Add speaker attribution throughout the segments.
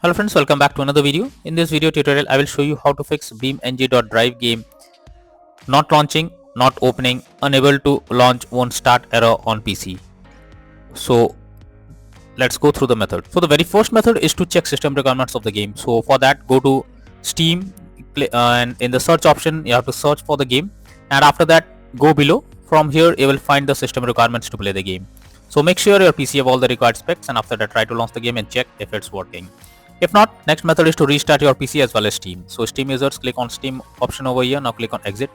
Speaker 1: Hello friends, welcome back to another video. In this video tutorial, I will show you how to fix BeamNG.drive game not launching, not opening, unable to launch, won't start error on PC. So let's go through the method. So the very first method is to check system requirements of the game. So for that, go to Steam and in the search option, you have to search for the game, and after that, go below. From here, you will find the system requirements to play the game. So make sure your PC have all the required specs, and after that, try to launch the game and check if it's working. If not, next method is to restart your PC as well as Steam. So Steam users, click on Steam option over here. Now click on exit.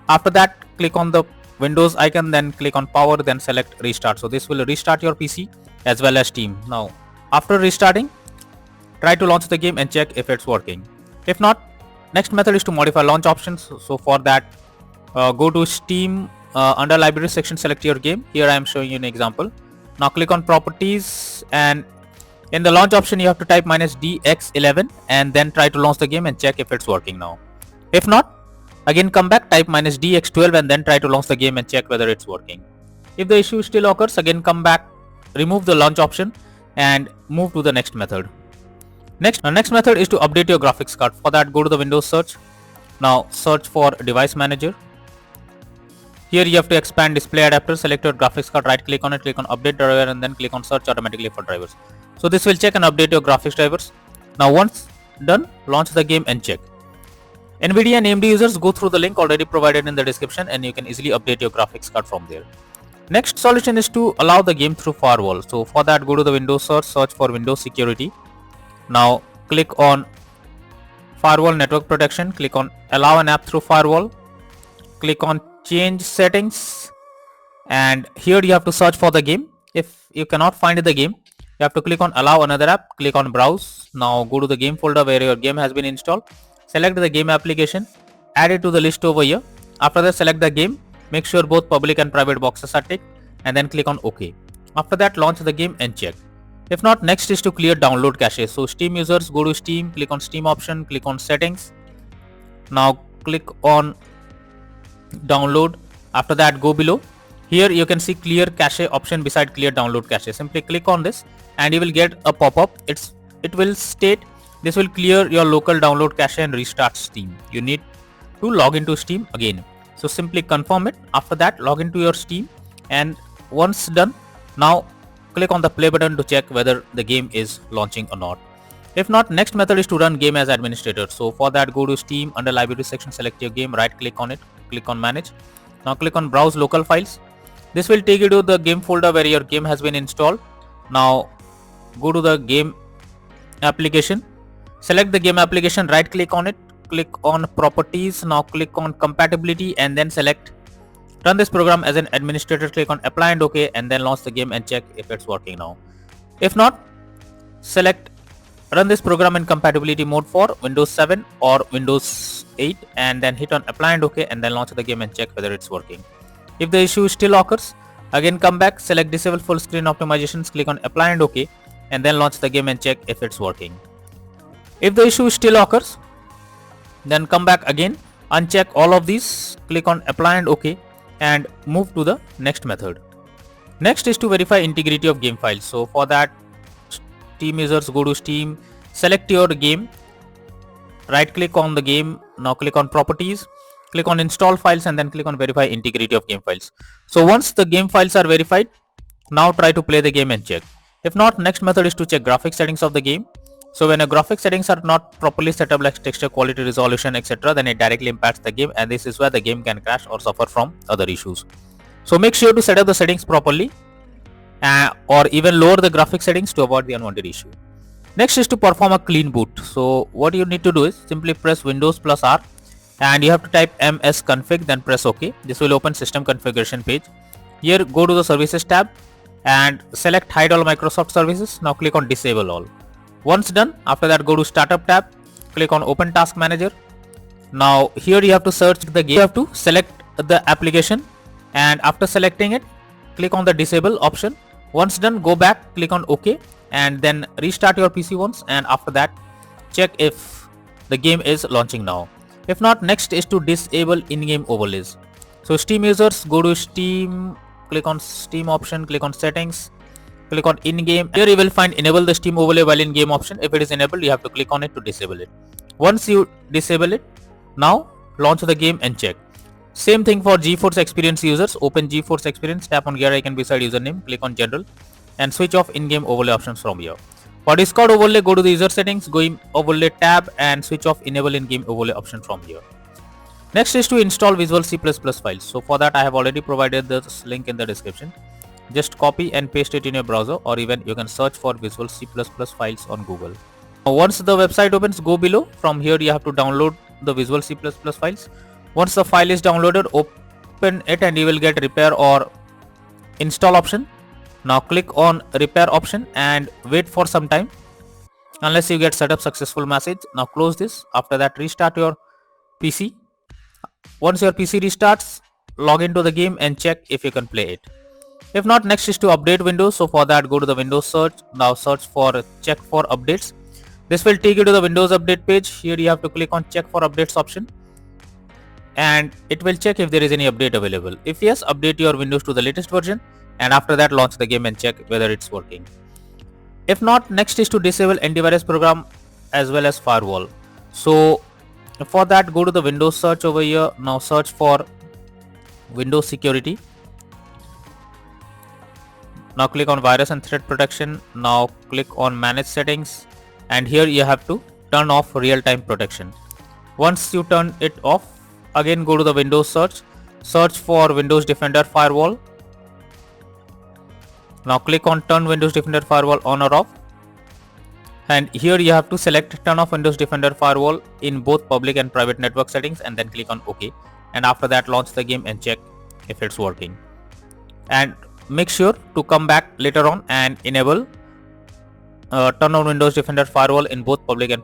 Speaker 1: After that, click on the Windows icon, then click on power, then select restart. So this will restart your PC as well as Steam. Now after restarting, try to launch the game and check if it's working. If not, next method is to modify launch options. So for that, go to Steam, under library section, select your game. Here I am showing you an example. Now click on properties, and in the launch option you have to type -dx11 and then try to launch the game and check if it's working now. If not, again come back, type -dx12 and then try to launch the game and check whether it's working. If the issue still occurs, again come back, remove the launch option and move to the next method. Next method is to update your graphics card. For that, go to the Windows search. Now search for device manager. Here you have to expand display adapter, select your graphics card, right click on it, click on update driver and then click on search automatically for drivers. So this will check and update your graphics drivers. Now once done, launch the game and check. NVIDIA and AMD users, go through the link already provided in the description and you can easily update your graphics card from there. Next solution is to allow the game through firewall. So for that, go to the Windows search for Windows security. Now click on firewall network protection, click on allow an app through firewall, click on change settings, and here you have to search for the game. If you cannot find the game, you have to click on allow another app, click on browse. Now go to the game folder where your game has been installed, select the game application, add it to the list over here. After that, select the game, make sure both public and private boxes are ticked and then click on OK. After that, launch the game and check. If not, next is to clear download cache. So Steam users, go to Steam, click on Steam option, click on settings. Now click on download. After that, go below. Here you can see clear cache option beside clear download cache. Simply click on this and you will get a pop-up. It will state this will clear your local download cache and restart Steam. You need to log into Steam again. So simply confirm it. After that, log into your Steam, and once done, now click on the play button to check whether the game is launching or not. If not, next method is to run game as administrator. So for that, go to Steam, under library section, select your game, right click on it, click on manage. Now click on browse local files. This will take you to the game folder where your game has been installed. Now go to the game application, select the game application, right click on it, click on properties. Now click on compatibility and then select run this program as an administrator, click on apply and OK, and then launch the game and check if it's working now. If not, select run this program in compatibility mode for Windows 7 or Windows 8 and then hit on apply and OK and then launch the game and check whether it's working. If the issue still occurs, again come back, select disable full screen optimizations, click on apply and OK and then launch the game and check if it's working. If the issue still occurs, then come back again, uncheck all of these, click on apply and OK and move to the next method. Next is to verify integrity of game files. So for that, Steam users, go to Steam, select your game, right click on the game, now click on properties, click on install files and then click on verify integrity of game files. So once the game files are verified, now try to play the game and check. If not, next method is to check graphics settings of the game. So when your graphics settings are not properly set up, like texture quality, resolution, etc., then it directly impacts the game, and this is where the game can crash or suffer from other issues. So make sure to set up the settings properly or even lower the graphics settings to avoid the unwanted issue. Next is to perform a clean boot. So what you need to do is simply press Windows plus R and you have to type msconfig, then press OK. This will open system configuration page. Here go to the services tab and select hide all Microsoft services. Now click on disable all. Once done, after that, go to startup tab, click on open task manager. Now here you have to search the game, you have to select the application and after selecting it, click on the disable option. Once done, go back, click on OK and then restart your PC once, and after that check if the game is launching now. If not, next is to disable in-game overlays. So Steam users, go to Steam, click on Steam option, click on settings, click on in-game. Here you will find enable the Steam overlay while in game option. If it is enabled, you have to click on it to disable it. Once you disable it, now launch the game and check. Same thing for GeForce Experience users. Open GeForce Experience, tap on gear icon beside username, click on general and switch off in-game overlay options from here. For Discord overlay, go to the user settings, go in overlay tab and switch off enable in-game overlay option from here. Next is to install Visual C++ files. So for that I have already provided this link in the description. Just copy and paste it in your browser, or even you can search for Visual C++ files on Google. Now once the website opens, go below. From here you have to download the Visual C++ files. Once the file is downloaded, open it and you will get repair or install option. Now click on repair option and wait for some time unless you get setup successful message. Now close this. After that, restart your PC. Once your PC restarts, log into the game and check if you can play it. If not, next is to update Windows. So for that, go to the Windows search. Now search for check for updates. This will take you to the Windows update page. Here you have to click on check for updates option and it will check if there is any update available. If yes, update your Windows to the latest version and after that launch the game and check whether it's working. If not, next is to disable antivirus program as well as firewall. So for that, go to the Windows search over here. Now search for Windows security. Now click on virus and threat protection. Now click on manage settings and here you have to turn off real-time protection. Once you turn it off, again go to the Windows search for Windows Defender firewall. Now click on turn Windows Defender firewall on or off and here you have to select turn off Windows Defender firewall in both public and private network settings and then click on OK, and after that launch the game and check if it's working. And make sure to come back later on and enable turn on Windows Defender firewall in both public and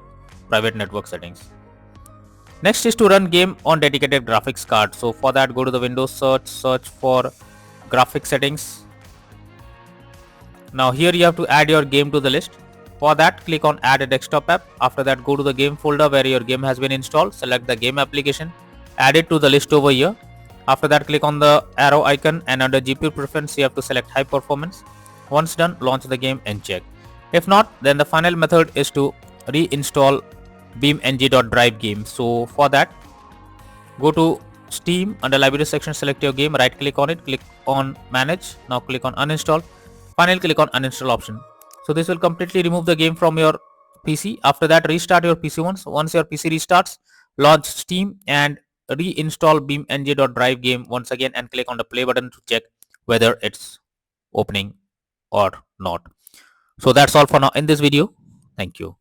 Speaker 1: private network settings. Next is to run game on dedicated graphics card. So for that, go to the Windows search for graphics settings. Now here you have to add your game to the list. For that, click on add a desktop app. After that, go to the game folder where your game has been installed. Select the game application, add it to the list over here. After that, click on the arrow icon and under GPU preference you have to select high performance. Once done, launch the game and check. If not, then the final method is to reinstall BeamNG.drive game. So for that, go to Steam, under library section select your game, right click on it, click on manage. Now click on uninstall. Finally click on uninstall option. So this will completely remove the game from your PC. After that, restart your PC once your PC restarts, launch Steam and reinstall BeamNG.drive game once again and click on the play button to check whether it's opening or not. So that's all for now in this video. Thank you.